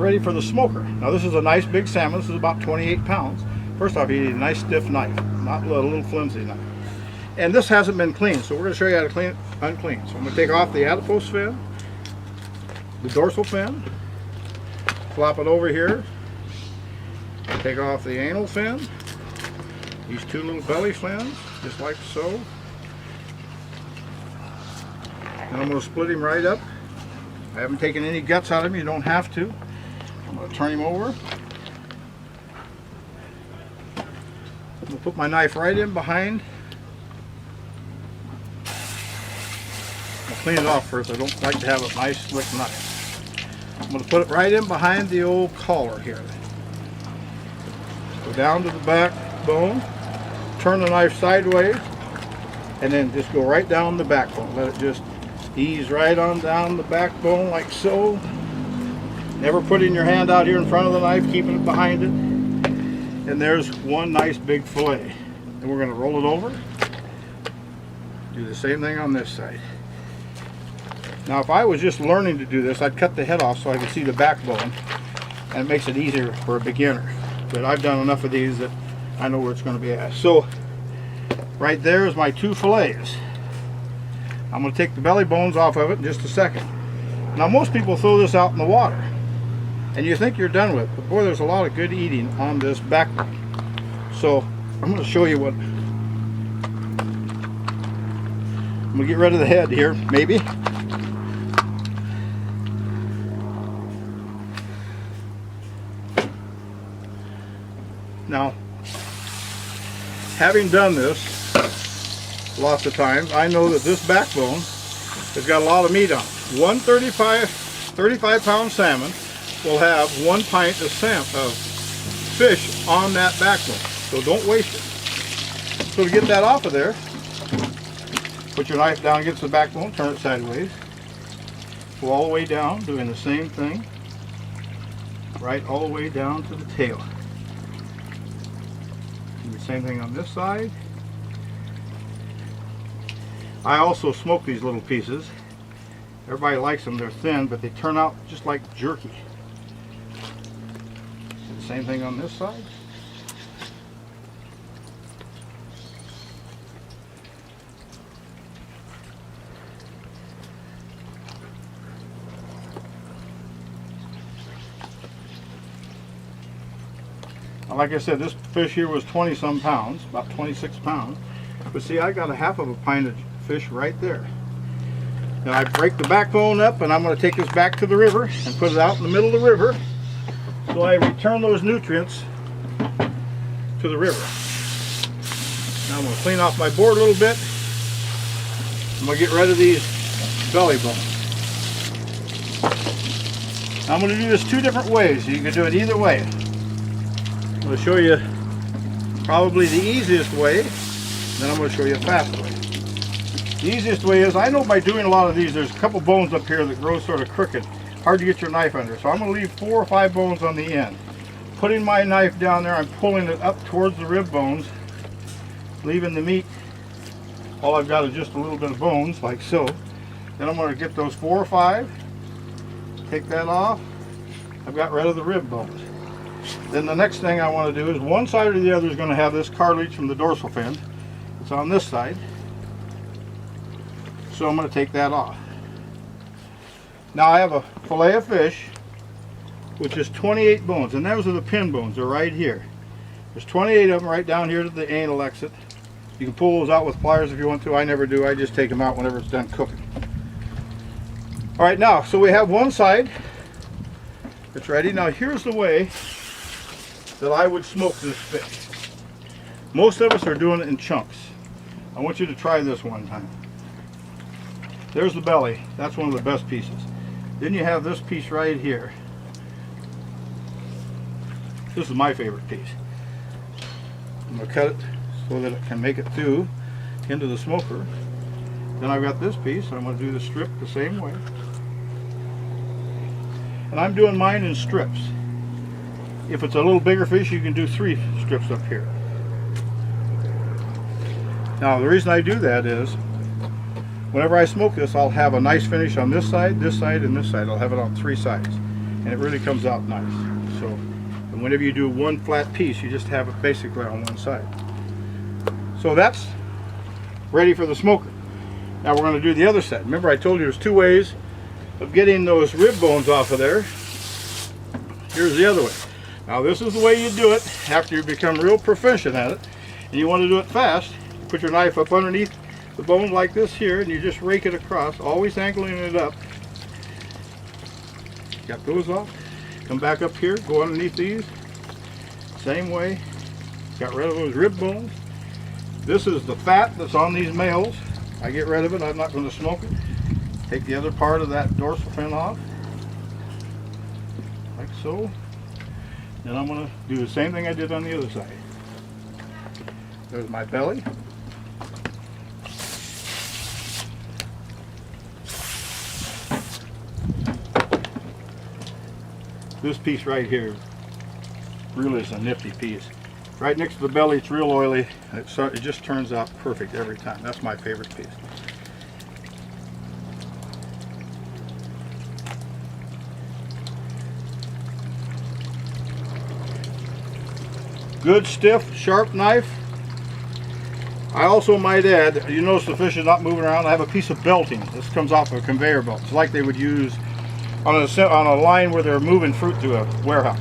Ready for the smoker. Now this is a nice big salmon. This is about 28 pounds. First off, you need a nice stiff knife, not a little flimsy knife. And this hasn't been cleaned, so we're going to show you how to clean it unclean. So I'm going to take off the adipose fin, the dorsal fin, flop it over here, take off the anal fin, these two little belly fins, just like so. And I'm going to split him right up. I haven't taken any guts out of him, you don't have to. I'm going to turn him over. I'm going to put my knife right in behind. I'll clean it off first. I don't like to have a nice slick knife. I'm going to put it right in behind the old collar here. Go down to the back bone, turn the knife sideways, and then just go right down the backbone. Let it just ease right on down the backbone like so. Never putting your hand out here in front of the knife, keeping it behind it. And there's one nice big fillet. And we're going to roll it over. Do the same thing on this side. Now if I was just learning to do this, I'd cut the head off so I could see the backbone. And it makes it easier for a beginner. But I've done enough of these that I know where it's going to be at. So right there is my two fillets. I'm going to take the belly bones off of it in just a second. Now most people throw this out in the water and you think you're done with it, but boy, there's a lot of good eating on this backbone. So I'm going to show you what. I'm going to get rid of the head here, maybe. Now, having done this lots of times, I know that this backbone has got a lot of meat on it. One 35 pound salmon will have 1 pint of fish on that backbone, so don't waste it. So to get that off of there, put your knife down against the backbone, turn it sideways, go all the way down, doing the same thing, right all the way down to the tail. Do the same thing on this side. I also smoke these little pieces. Everybody likes them, they're thin, but they turn out just like jerky. Do the same thing on this side. Now, like I said, this fish here was 20 some pounds, about 26 pounds. But see, I got a half of a pint of fish right there. Now I break the backbone up and I'm going to take this back to the river and put it out in the middle of the river so I return those nutrients to the river. Now I'm going to clean off my board a little bit. I'm going to get rid of these belly bones. Now I'm going to do this two different ways. You can do it either way. I'm going to show you probably the easiest way, then I'm going to show you a fast way. The easiest way is, I know by doing a lot of these, there's a couple bones up here that grow sort of crooked. Hard to get your knife under. So I'm going to leave 4 or 5 bones on the end. Putting my knife down there, I'm pulling it up towards the rib bones, leaving the meat. All I've got is just a little bit of bones, like so. Then I'm going to get those 4 or 5, take that off. I've got rid of the rib bones. Then the next thing I want to do is, one side or the other is going to have this cartilage from the dorsal fin. It's on this side. So I'm going to take that off. Now I have a fillet of fish, which is 28 bones, and those are the pin bones. They're right here. There's 28 of them right down here to the anal exit. You can pull those out with pliers if you want to. I never do. I just take them out whenever it's done cooking. All right, now, so we have one side. It's ready. Now here's the way that I would smoke this fish. Most of us are doing it in chunks. I want you to try this one time. There's the belly. That's one of the best pieces. Then you have this piece right here. This is my favorite piece. I'm going to cut it so that it can make it through into the smoker. Then I've got this piece. I'm going to do the strip the same way. And I'm doing mine in strips. If it's a little bigger fish, you can do 3 strips up here. Now the reason I do that is, whenever I smoke this, I'll have a nice finish on this side, and this side. I'll have it on 3 sides. and it really comes out nice. So, and whenever you do one flat piece, you just have it basically on one side. So that's ready for the smoker. Now we're going to do the other side. Remember I told you there's two ways of getting those rib bones off of there. Here's the other way. Now this is the way you do it after you become real proficient at it, and you want to do it fast. Put your knife up underneath the bone like this here, and you just rake it across, always angling it up. Got those off. Come back up here, go underneath these. Same way. Got rid of those rib bones. This is the fat that's on these males. I get rid of it. I'm not going to smoke it. Take the other part of that dorsal fin off, like so. Then I'm going to do the same thing I did on the other side. There's my belly. This piece right here really is a nifty piece. Right next to the belly, it's real oily. It just turns out perfect every time. That's my favorite piece. Good, stiff, sharp knife. I also might add, you notice the fish is not moving around. I have a piece of belting. This comes off a conveyor belt. It's like they would use on a line where they're moving fruit to a warehouse.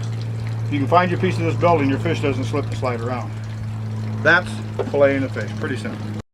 You can find your piece of this belting, your fish doesn't slip and slide around. That's filleting a fish. Pretty simple.